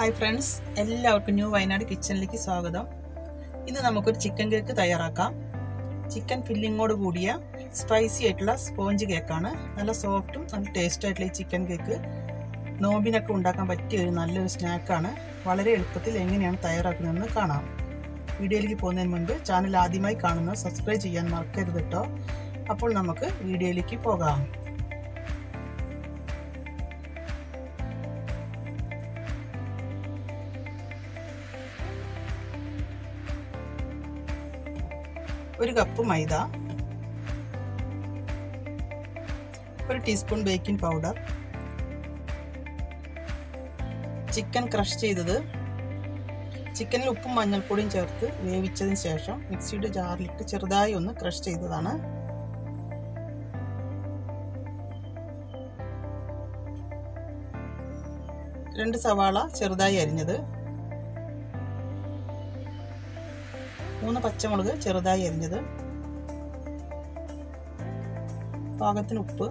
Hi friends, എല്ലാവർക്കും new Wayanad കിച്ചണിലേക്ക് സ്വാഗതം. ഇന്ന് നമുക്കൊരു ചിക്കൻ കേക്ക് തയ്യാറാക്കാം. ചിക്കൻ ഫില്ലിങ്ങോട് കൂടിയ സ്പൈസി ആയിട്ടുള്ള സ്പോഞ്ച് കേക്കാണ്. നല്ല സോഫ്റ്റും നല്ല ടേസ്റ്റ് ആയിട്ടുള്ള ഈ ചിക്കൻ കേക്ക് നോമ്പിനൊക്കെ ഉണ്ടാക്കാൻ പറ്റിയ ഒരു നല്ലൊരു സ്നാക്കാണ്. വളരെ എളുപ്പത്തിൽ എങ്ങനെയാണ് തയ്യാറാക്കുന്നതെന്ന് കാണാം. വീഡിയോയിലേക്ക് പോകുന്നതിന് മുൻപ് ചാനൽ ആദ്യമായി കാണുന്നത് സബ്സ്ക്രൈബ് ചെയ്യാൻ മറക്കരുത് കേട്ടോ. അപ്പോൾ നമുക്ക് വീഡിയോയിലേക്ക് പോകാം. ഒരു കപ്പ് മൈദ, ഒരു teaspoon baking powder, chicken crush ചെയ്തത്, ചിക്കനിൽ ഉപ്പും മഞ്ഞൾപ്പൊടിയും ചേർത്ത് വേവിച്ചതിന് ശേഷം മിക്സിയുടെ ജാറിലിട്ട് ചെറുതായി ഒന്ന് ക്രഷ് ചെയ്തതാണ്, രണ്ട് സവാള ചെറുതായി അരിഞ്ഞത്, 3 പച്ചമുളക് ചെറുതായി അരിഞ്ഞത്, പാകത്തിന് ഉപ്പ്,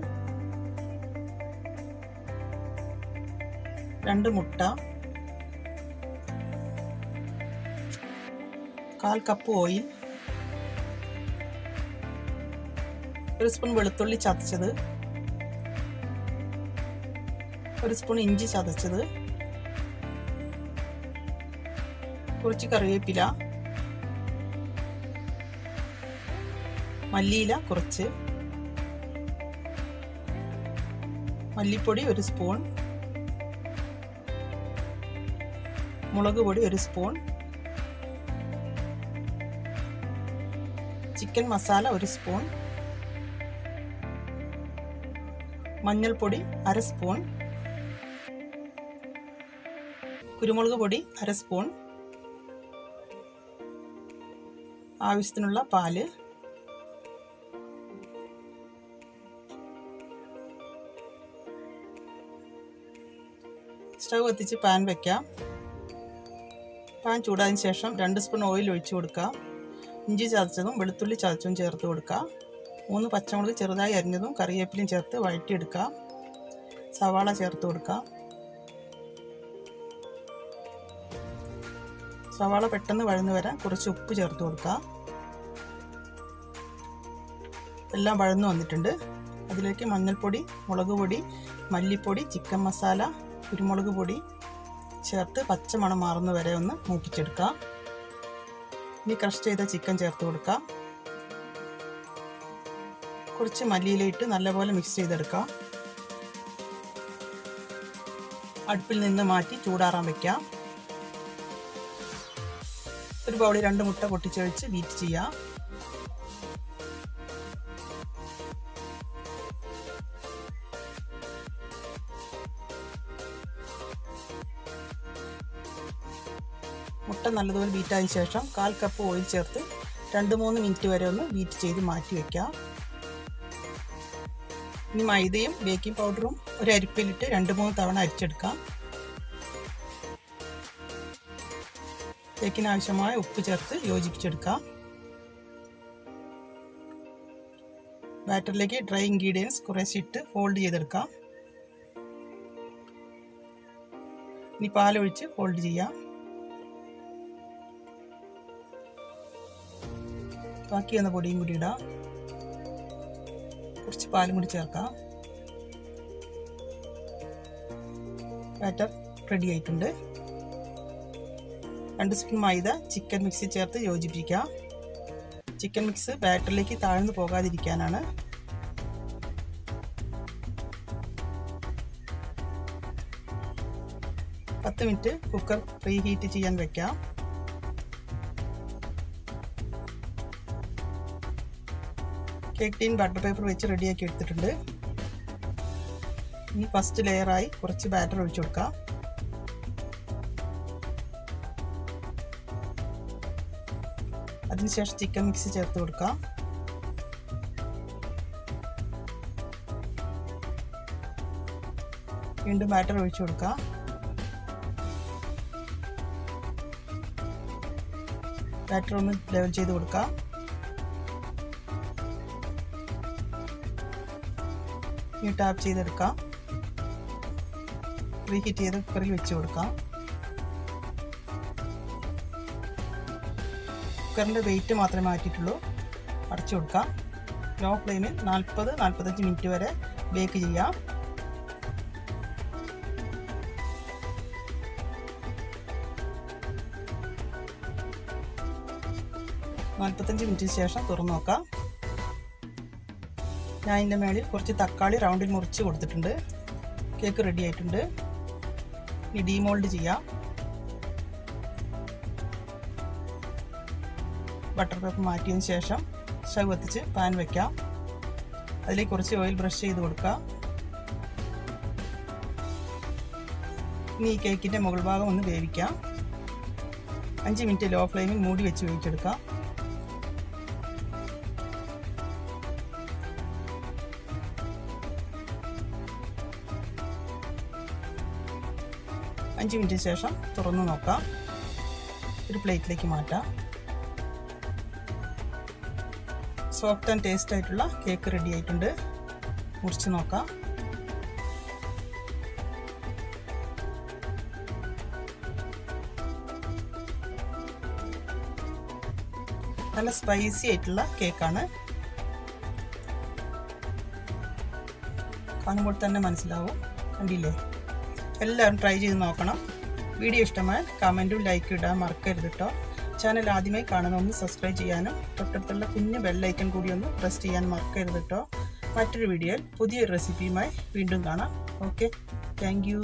2 മുട്ട, 1/4 കപ്പ് ഓയിൽ, 1 സ്പൂൺ വെളുത്തുള്ളി ചതച്ചത്, 1 സ്പൂൺ ഇഞ്ചി ചതച്ചത്, കുറച്ച് കറിവേപ്പില, മല്ലിയില കുറച്ച്, മല്ലിപ്പൊടി 1 സ്പൂൺ, മുളക് പൊടി 1 സ്പൂൺ, ചിക്കൻ മസാല 1 സ്പൂൺ, മഞ്ഞൾപ്പൊടി 1/2 സ്പൂൺ, കുരുമുളക് പൊടി 1/2 സ്പൂൺ, ആവശ്യത്തിനുള്ള പാല്, സ്റ്റവ് കത്തിച്ച് പാൻ വയ്ക്കാം. പാൻ ചൂടായതിനു ശേഷം 2 സ്പൂൺ ഓയിൽ ഒഴിച്ചു കൊടുക്കാം. ഇഞ്ചി ചതച്ചതും വെളുത്തുള്ളി ചതച്ചതും ചേർത്ത് കൊടുക്കാം. 3 പച്ചമുളക് ചെറുതായി അരിഞ്ഞതും കറിവേപ്പിലയും ചേർത്ത് വഴറ്റിയെടുക്കാം. സവാള ചേർത്ത് കൊടുക്കാം. സവാള പെട്ടെന്ന് വഴന്നു വരാൻ കുറച്ച് ഉപ്പ് ചേർത്ത് കൊടുക്കാം. എല്ലാം വഴന്നു വന്നിട്ടുണ്ട്. അതിലേക്ക് മഞ്ഞൾപ്പൊടി, മുളക് പൊടി, മല്ലിപ്പൊടി, ചിക്കൻ മസാല, കുരുമുളക് പൊടി ചേർത്ത് പച്ചമണം മാറുന്ന വരെ ഒന്ന് മൂപ്പിച്ചെടുക്കാം. ഇനി ക്രഷ് ചെയ്ത ചിക്കൻ ചേർത്ത് കൊടുക്കാം. കുറച്ച് മല്ലിയിലയിട്ട് നല്ലപോലെ മിക്സ് ചെയ്തെടുക്കാം. അടുപ്പിൽ നിന്ന് മാറ്റി ചൂടാറാൻ വയ്ക്കാം. ഒരു ബൗളിൽ 2 മുട്ട പൊട്ടിച്ചൊഴിച്ച് ബീറ്റ് ചെയ്യാം. മുട്ട നല്ലതുപോലെ ബീറ്റായതിനു ശേഷം 1/4 കപ്പ് ഓയിൽ ചേർത്ത് 2-3 മിനിറ്റ് വരെ ഒന്ന് ബീറ്റ് ചെയ്ത് മാറ്റി വയ്ക്കാം. ഇനി മൈദയും ബേക്കിംഗ് പൗഡറും ഒരു അരിപ്പയിലിട്ട് 2-3 തവണ അരിച്ചെടുക്കാം. കേക്കിന് ആവശ്യമായ ഉപ്പ് ചേർത്ത് യോജിപ്പിച്ചെടുക്കാം. ബാറ്ററിലേക്ക് ഡ്രൈ ഇൻഗ്രീഡിയൻസ് കുറേശ്ശെ ഇട്ട് ഫോൾഡ് ചെയ്തെടുക്കാം. ഇനി പാലൊഴിച്ച് ഫോൾഡ് ചെയ്യാം. ബാക്കി വന്ന പൊടിയും കൂടി ഇടാം. കുറച്ച് പാലും കൂടി ചേർക്കാം. ബാറ്റർ റെഡി ആയിട്ടുണ്ട്. 2 സ്പൂൺ മൈദ ചിക്കൻ മിക്സ് ചേർത്ത് യോജിപ്പിക്കാം. ചിക്കൻ മിക്സ് ബാറ്ററിലേക്ക് താഴ്ന്നു പോകാതിരിക്കാനാണ്. പത്ത് മിനിറ്റ് കുക്കർ പ്രീ ഹീറ്റ് ചെയ്യാൻ വെക്കാം. കേക്ക് ടീൻ ബട്ടർ പേപ്പർ വെച്ച് റെഡിയാക്കി എടുത്തിട്ടുണ്ട്. ഇനി ഫസ്റ്റ് ലെയറായി കുറച്ച് ബാറ്റർ ഒഴിച്ചു കൊടുക്കാം. അതിനുശേഷം ചിക്കൻ മിക്സ് ചേർത്ത് കൊടുക്കാം. വീണ്ടും ബാറ്റർ ഒഴിച്ചു കൊടുക്കാം. ബാറ്റർ ഒന്ന് ലെവൽ ചെയ്ത് കൊടുക്കാം. ടാപ്പ് ചെയ്തെടുക്കാം. റീഹീറ്റ് ചെയ്ത് കുക്കറിൽ വെച്ച് കൊടുക്കാം. കുക്കറിൻ്റെ വെയിറ്റ് മാത്രമേ മാറ്റിയിട്ടുള്ളൂ. അടച്ചു കൊടുക്കാം. ലോ ഫ്ലെയിമിൽ 40-45 മിനിറ്റ് വരെ ബേക്ക് ചെയ്യാം. മിനിറ്റിന് ശേഷം തുറന്നു നോക്കാം. ഞാൻ ഇതിൻ്റെ മേളിൽ കുറച്ച് തക്കാളി റൗണ്ടിൽ മുറിച്ച് കൊടുത്തിട്ടുണ്ട്. കേക്ക് റെഡി ആയിട്ടുണ്ട്. ഇനി ഡീമോൾഡ് ചെയ്യാം. ബട്ടർ പേപ്പർ മാറ്റിയതിന് ശേഷം സ്റ്റൗ കത്തിച്ച് പാൻ വയ്ക്കാം. അതിലേക്ക് കുറച്ച് ഓയിൽ ബ്രഷ് ചെയ്ത് കൊടുക്കാം. ഇനി ഈ കേക്കിൻ്റെ മുകൾ ഭാഗം ഒന്ന് വേവിക്കാം. 5 മിനിറ്റ് ലോ ഫ്ലെയിമിൽ മൂടി വെച്ച് വേവിച്ചെടുക്കാം. അഞ്ച് മിനിറ്റിന് ശേഷം തുറന്നു നോക്കാം. ഒരു പ്ലേറ്റിലേക്ക് മാറ്റാം. സോഫ്റ്റ് ആൻഡ് ടേസ്റ്റ് ആയിട്ടുള്ള കേക്ക് റെഡി ആയിട്ടുണ്ട്. മുറിച്ച് നോക്കാം. നല്ല സ്പൈസി ആയിട്ടുള്ള കേക്കാണ്. കാണുമ്പോൾ തന്നെ മനസ്സിലാവും. കണ്ടില്ലേ? എല്ലാവരും ട്രൈ ചെയ്ത് നോക്കണം. വീഡിയോ ഇഷ്ടമായാൽ കമൻറ്റും ലൈക്കും ഇടാൻ മറക്കരുത് കേട്ടോ. ചാനൽ ആദ്യമായി കാണുന്നൊന്ന് സബ്സ്ക്രൈബ് ചെയ്യാനും തൊട്ടടുത്തുള്ള കുഞ്ഞു ബെല്ലൈക്കൺ കൂടി ഒന്ന് പ്രസ് ചെയ്യാൻ മറക്കരുത് കേട്ടോ. മറ്റൊരു വീഡിയോയിൽ പുതിയൊരു റെസിപ്പിയുമായി വീണ്ടും കാണാം. Okay, thank you.